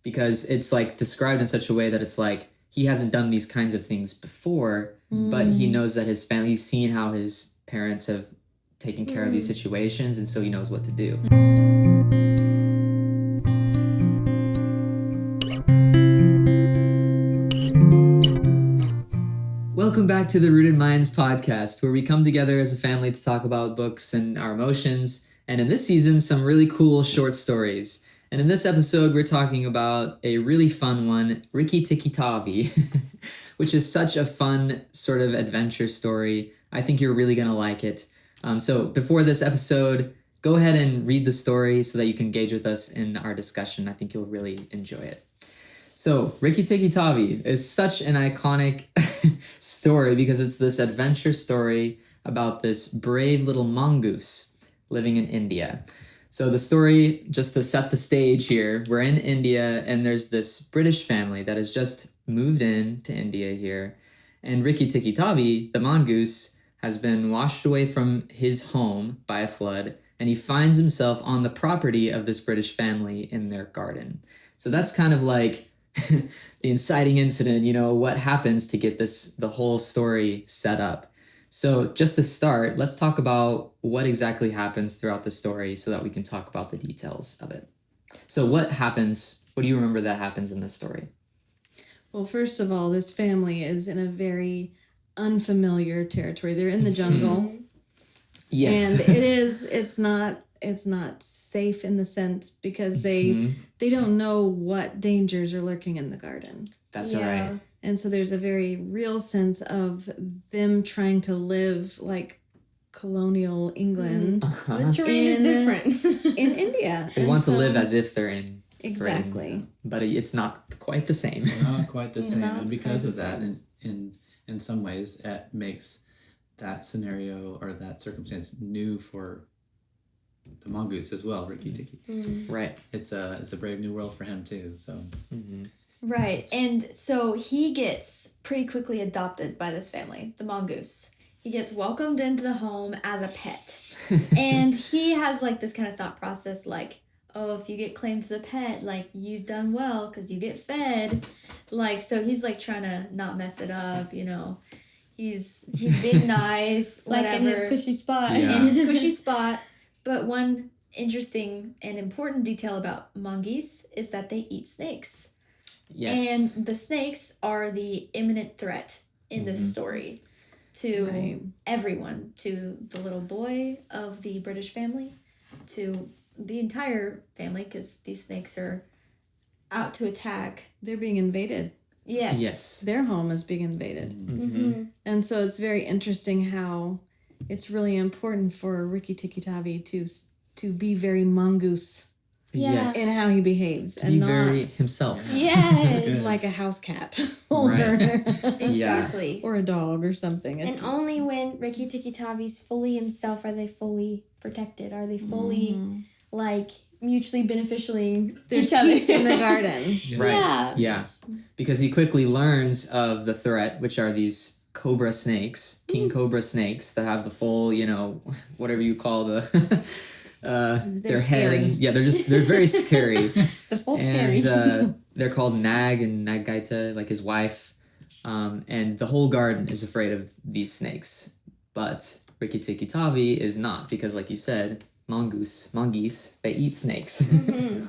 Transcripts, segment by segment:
because it's like described in such a way that it's like he hasn't done these kinds of things before, but he knows that his family, he's seen how his parents have taken care of these situations, and so he knows what to do. Welcome back to the Rooted Minds podcast, where we come together as a family to talk about books and our emotions, and in this season, some really cool short stories. And in this episode, we're talking about a really fun one, Rikki Tikki Tavi, which is such a fun sort of adventure story. I think you're really going to like it. So before this episode, go ahead and read the story so that you can engage with us in our discussion. I think you'll really enjoy it. So Rikki Tikki Tavi is such an iconic story because it's this adventure story about this brave little mongoose living in India. So the story, just to set the stage here, we're in India and there's this British family that has just moved in to India here. And Rikki Tikki Tavi, the mongoose, has been washed away from his home by a flood, and he finds himself on the property of this British family in their garden. So that's kind of like the inciting incident, what happens to get the whole story set up. So just to start, let's talk about what exactly happens throughout the story so that we can talk about the details of it. So what happens? What do you remember that happens in this story? Well, first of all, this family is in a very unfamiliar territory. They're in the jungle. Yes. And it's not safe in the sense because they don't know what dangers are lurking in the garden. That's right. And so there's a very real sense of them trying to live like colonial England. The terrain is different. In India. They want to live as if they're in Exactly. Britain, but it's not quite the same. Not quite the same. And because of that, in some ways, it makes that scenario or that circumstance new for the mongoose as well, Rikki Tikki. Right. It's a brave new world for him too. So. Right, and so he gets pretty quickly adopted by this family, the mongoose. He gets welcomed into the home as a pet. And he has like this kind of thought process like, oh, if you get claimed as a pet, like you've done well because you get fed. Like, so he's like trying to not mess it up, He's being nice, like whatever. in his cushy spot. Yeah. In his cushy spot. But one interesting and important detail about mongoose is that they eat snakes. Yes. And the snakes are the imminent threat in this story to everyone, to the little boy of the British family, to the entire family, because these snakes are out to attack. They're being invaded. Yes. Their home is being invaded. And so it's very interesting how it's really important for Rikki Tikki Tavi to be very mongoose Yes. in how he behaves. To and be not very himself. Yes. like a house cat. Right. Exactly. Or a dog or something. And only when Rikki Tikki Tavi's fully himself are they fully protected. Are they fully, mutually beneficially There's each other. peace in the garden. Right. Yeah. Because he quickly learns of the threat, which are these cobra snakes, king cobra snakes that have the full, whatever you call the their head. scary. And, they're very scary. The full scary. And they're called Nag and Nagaita, like his wife. And the whole garden is afraid of these snakes. But Rikki Tikki Tavi is not, because like you said, mongoose, they eat snakes.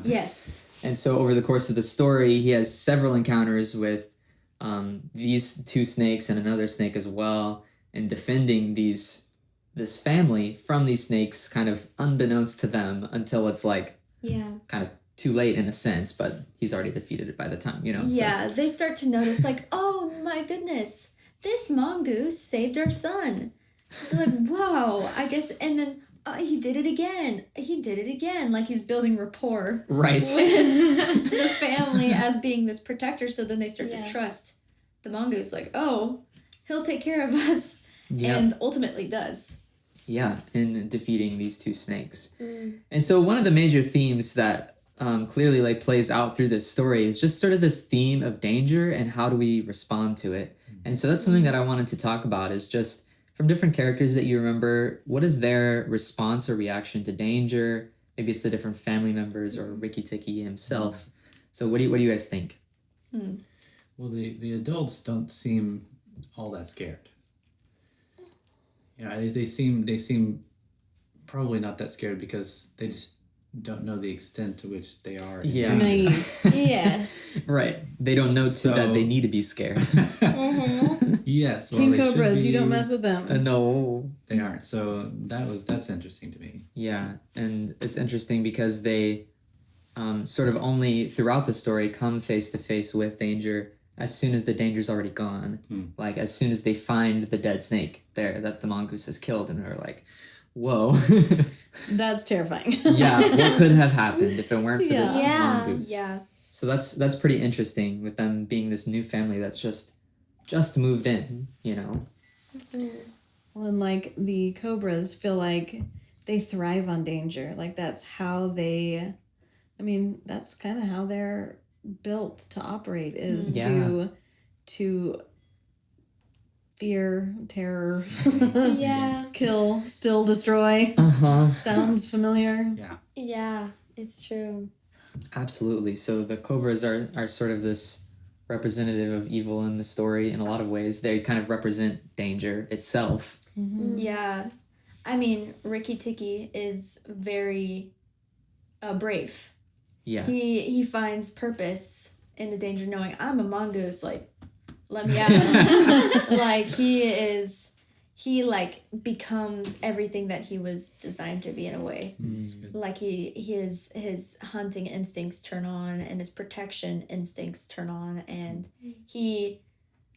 Yes. And so over the course of the story, he has several encounters with these two snakes and another snake as well, and defending this family from these snakes, kind of unbeknownst to them, until it's like kind of too late in a sense, but he's already defeated it by the time, Yeah, they start to notice like, oh my goodness, this mongoose saved our son. They're like, wow, I guess, and then he did it again. Like he's building rapport Right. with the family as being this protector. So then they start to trust the mongoose, like, oh, he'll take care of us. Yep. And ultimately does. Yeah, in defeating these two snakes. And so one of the major themes that clearly plays out through this story is just sort of this theme of danger and how do we respond to it. And so that's something that I wanted to talk about, is just from different characters that you remember, what is their response or reaction to danger? Maybe it's the different family members or Rikki Tikki himself. So what do you guys think? Well, the adults don't seem all that scared. You know, they seem probably not that scared because they just don't know the extent to which they are. in Yeah. danger. Naive. Yes. Right. They don't know too that they need to be scared. Yes. Well, King they should cobras, you be- don't mess with them. No. They aren't. So that's interesting to me. Yeah, and it's interesting because they sort of only throughout the story come face to face with danger as soon as the danger's already gone. Like as soon as they find the dead snake there that the mongoose has killed, and they're like, "Whoa, That's terrifying. yeah, what could have happened if it weren't for this Yeah. mongoose?" Yeah. So that's pretty interesting with them being this new family that's just moved in, you know. Well, and like the cobras feel like they thrive on danger. Like that's how they, I mean, that's kind of how they're built to operate is Yeah. to fear, terror, Yeah. kill, still destroy. Sounds familiar? Yeah. Yeah. It's true. Absolutely. So the cobras are sort of this representative of evil in the story in a lot of ways. They kind of represent danger itself. Yeah. I mean, Rikki Tikki is very brave. Yeah. He finds purpose in the danger, knowing I'm a mongoose. Like, let me out. Like he like becomes everything that he was designed to be in a way. That's good. Like his hunting instincts turn on and his protection instincts turn on, and he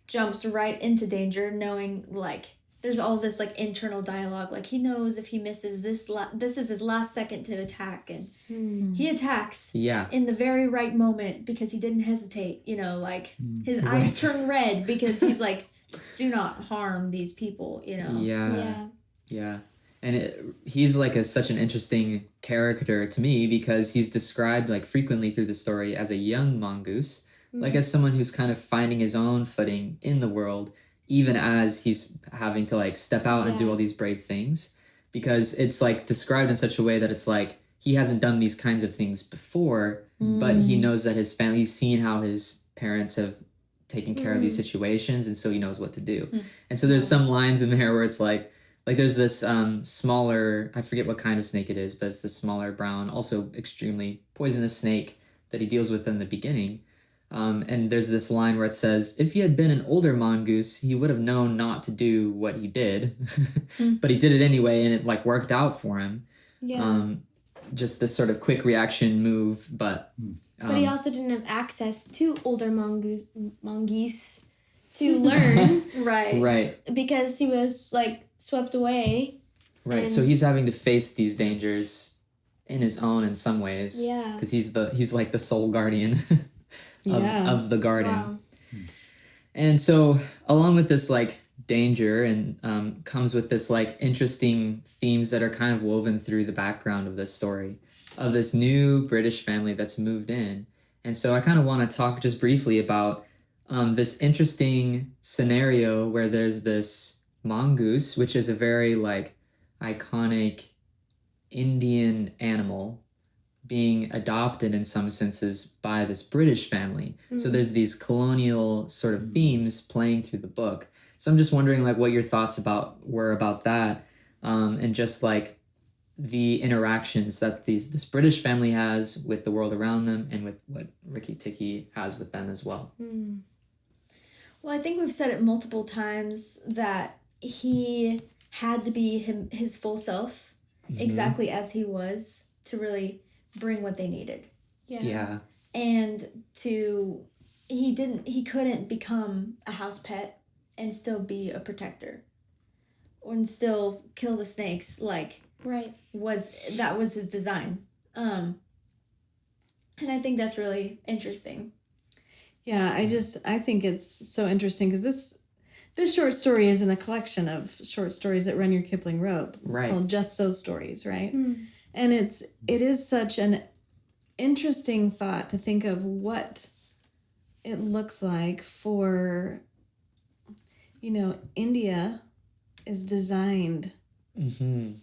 jumps right into danger, knowing like there's all this like internal dialogue. Like he knows if he misses this is his last second to attack, and he attacks Yeah. in the very right moment because he didn't hesitate. You know, like his eyes turn red because he's like, do not harm these people. You know. Yeah. Yeah. Yeah. And he's like such an interesting character to me because he's described like frequently through the story as a young mongoose, like as someone who's kind of finding his own footing in the world, even as he's having to like step out and do Yeah. all these brave things, because it's like described in such a way that it's like he hasn't done these kinds of things before, but he knows that his family, he's seen how his parents have taken care of these situations, and so he knows what to do. And so there's some lines in there where it's like there's this smaller, I forget what kind of snake it is, but it's this smaller brown, also extremely poisonous snake that he deals with in the beginning. And there's this line where it says, if he had been an older mongoose, he would have known not to do what he did, but he did it anyway, and it like worked out for him. Yeah. Just this sort of quick reaction move, but But he also didn't have access to older mongoose to learn Right. right, because he was like swept away. right. So he's having to face these dangers in his own in some ways. Yeah. Because he's like the sole guardian of the garden. Wow. And so along with this like danger and comes with this like interesting themes that are kind of woven through the background of this story of this new British family that's moved in. And so I kind of want to talk just briefly about this interesting scenario where there's this mongoose, which is a very like iconic Indian animal being adopted in some senses by this British family. So there's these colonial sort of themes playing through the book. So I'm just wondering like what your thoughts were about that, and just like the interactions that this British family has with the world around them and with what Rikki Tikki has with them as well. Well, I think we've said it multiple times that he had to be his full self, exactly as he was, to really bring what they needed. Yeah. And he couldn't become a house pet and still be a protector and still kill the snakes like Right. that was his design. And I think that's really interesting. Yeah, I think it's so interesting because this short story is in a collection of short stories that Rudyard Kipling wrote, Right. called Just So Stories, right? And it is such an interesting thought to think of what it looks like for, India is designed in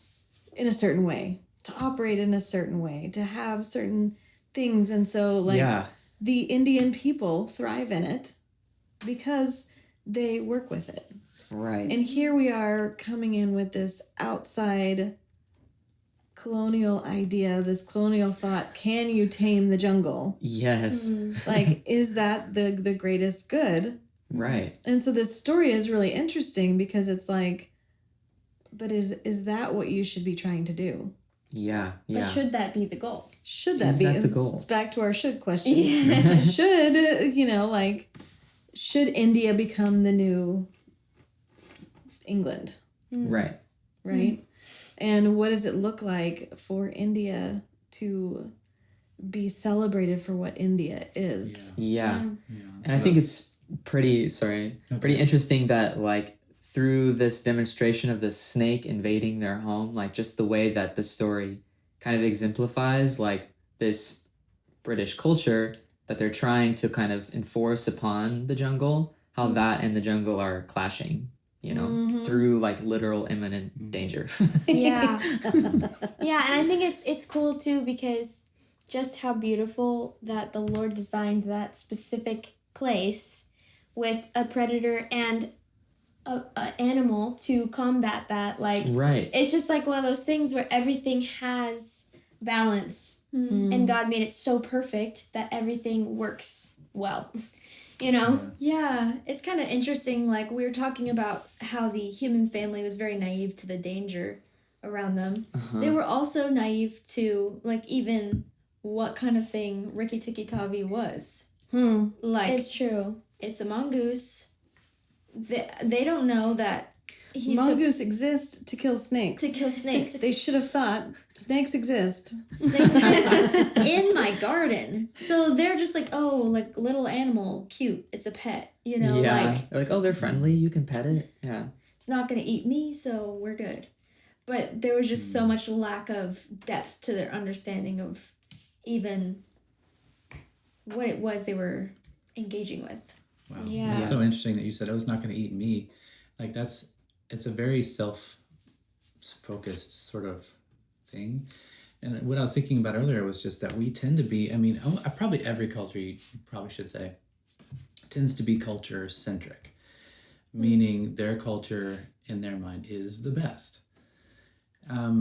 a certain way, to operate in a certain way, to have certain things. And so like Yeah. the Indian people thrive in it because they work with it. Right. And here we are coming in with this outside colonial idea, this colonial thought, can you tame the jungle? Yes. Like, is that the greatest good? Right. And so this story is really interesting because it's like, but is that what you should be trying to do? Yeah. But Yeah. should that be the goal? Should that Is be? that the It's- goal? It's back to our should question. Yeah. Should, like, should India become the new England? Right. Right? And what does it look like for India to be celebrated for what India is? Yeah. Yeah. And I think it's pretty interesting that like through this demonstration of the snake invading their home, like just the way that the story kind of exemplifies like this British culture that they're trying to kind of enforce upon the jungle, how that and the jungle are clashing, through like literal imminent danger. Yeah. Yeah, and I think it's cool too because just how beautiful that the Lord designed that specific place with a predator and a animal to combat that. Like, Right. it's just like one of those things where everything has balance, and God made it so perfect that everything works well. Yeah, it's kind of interesting. Like, we were talking about how the human family was very naive to the danger around them. They were also naive to, like, even what kind of thing Rikki Tikki Tavi was. Like, It's true. it's a mongoose. They don't know that he's Mongoose exist to kill snakes. to kill snakes. They should have thought snakes exist. Snakes exist in my garden. So they're just like, oh, like little animal, cute. It's a pet, Yeah. like They're like, oh, they're friendly. You can pet it. Yeah. it's not gonna eat me, so we're good. But there was just so much lack of depth to their understanding of even what it was they were engaging with. Wow. Yeah. It's so interesting that you said, oh, it's not going to eat me. Like it's a very self-focused sort of thing. And what I was thinking about earlier was just that we tend to be, probably every culture, you probably should say, tends to be culture-centric, meaning their culture in their mind is the best.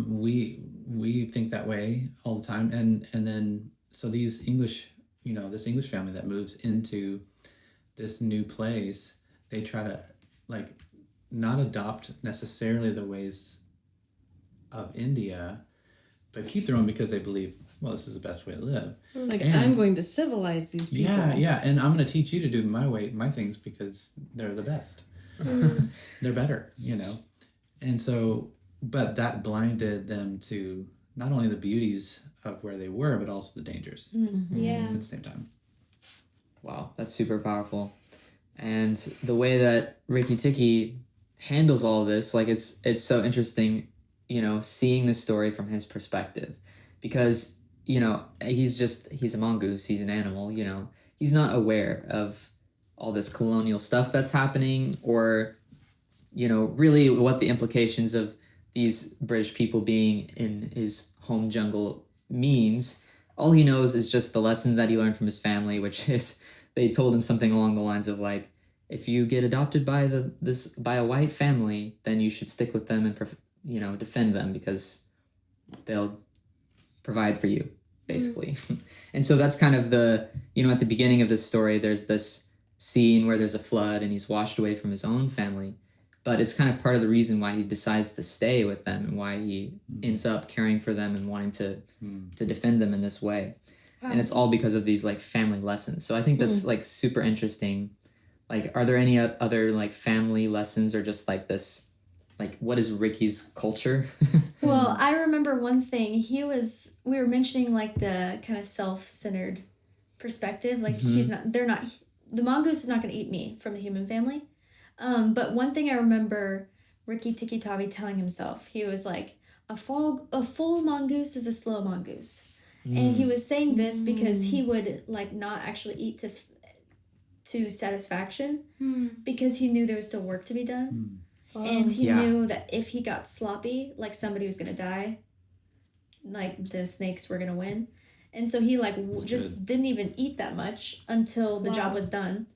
We think that way all the time. And then, so these English, this English family that moves into this new place, they try to like not adopt necessarily the ways of India, but keep their own because they believe, well, this is the best way to live. Like, And- I'm going to civilize these people. Yeah, and I'm going to teach you to do my things because they're the best. They're better, And so, but that blinded them to not only the beauties of where they were, but also the dangers Yeah. at the same time. Wow, that's super powerful. And the way that Rikki Tikki handles all of this, like it's so interesting, seeing the story from his perspective. Because, he's a mongoose, he's an animal, he's not aware of all this colonial stuff that's happening or, really what the implications of these British people being in his home jungle means. All he knows is just the lesson that he learned from his family, which is they told him something along the lines of like, if you get adopted by by a white family, then you should stick with them and defend them because they'll provide for you, basically. And so that's kind of the at the beginning of this story, there's this scene where there's a flood and he's washed away from his own family, but it's kind of part of the reason why he decides to stay with them and why he ends up caring for them and wanting to defend them in this way. And it's all because of these like family lessons. So I think that's like super interesting. Like, are there any other like family lessons or just like this, like what is Ricky's culture? Well, I remember one thing. We were mentioning like the kind of self-centered perspective. Like the mongoose is not going to eat me from the human family. But one thing I remember Rikki Tikki Tavi telling himself, he was like, a full mongoose is a slow mongoose. And he was saying this because he would like not actually eat to satisfaction because he knew there was still work to be done. And he knew that if he got sloppy, like somebody was going to die, like the snakes were going to win. And so he like That's just good. didn't even eat that much until the job Wow. was done.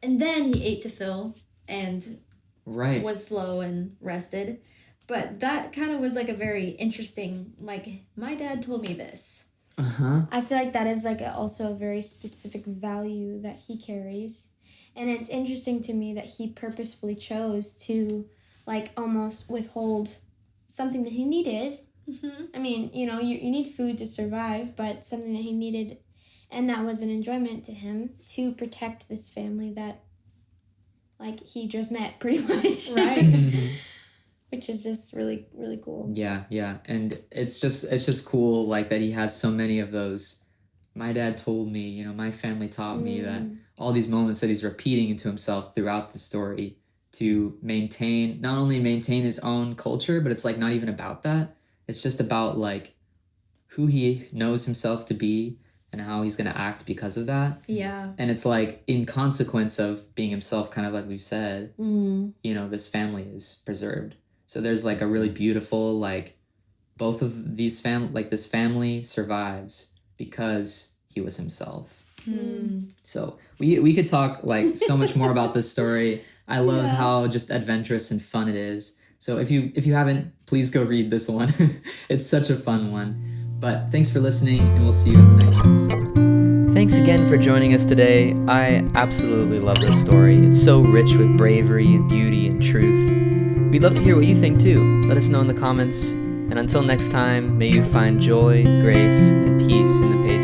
And then he ate to fill and Right. was slow and rested. But that kind of was like a very interesting, like, my dad told me this. Uh-huh. I feel like that is like also a very specific value that he carries. And it's interesting to me that he purposefully chose to like almost withhold something that he needed. Mm-hmm. I mean, you need food to survive, but something that he needed, and that was an enjoyment to him, to protect this family that like he just met pretty much. Right. Which is just really, really cool. Yeah, yeah. And it's just cool like that he has so many of those. My dad told me, my family taught me that all these moments that he's repeating into himself throughout the story to not only maintain his own culture, but it's like not even about that. It's just about like who he knows himself to be and how he's going to act because of that. Yeah. And it's like in consequence of being himself, kind of like we've said, this family is preserved. So there's like a really beautiful, like both of these this family survives because he was himself. So we could talk like so much more about this story. I love how just adventurous and fun it is. So if you haven't, please go read this one. It's such a fun one. But thanks for listening, and we'll see you in the next episode. Thanks again for joining us today. I absolutely love this story. It's so rich with bravery and beauty and truth. We'd love to hear what you think too. Let us know in the comments. And until next time, may you find joy, grace, and peace in the pages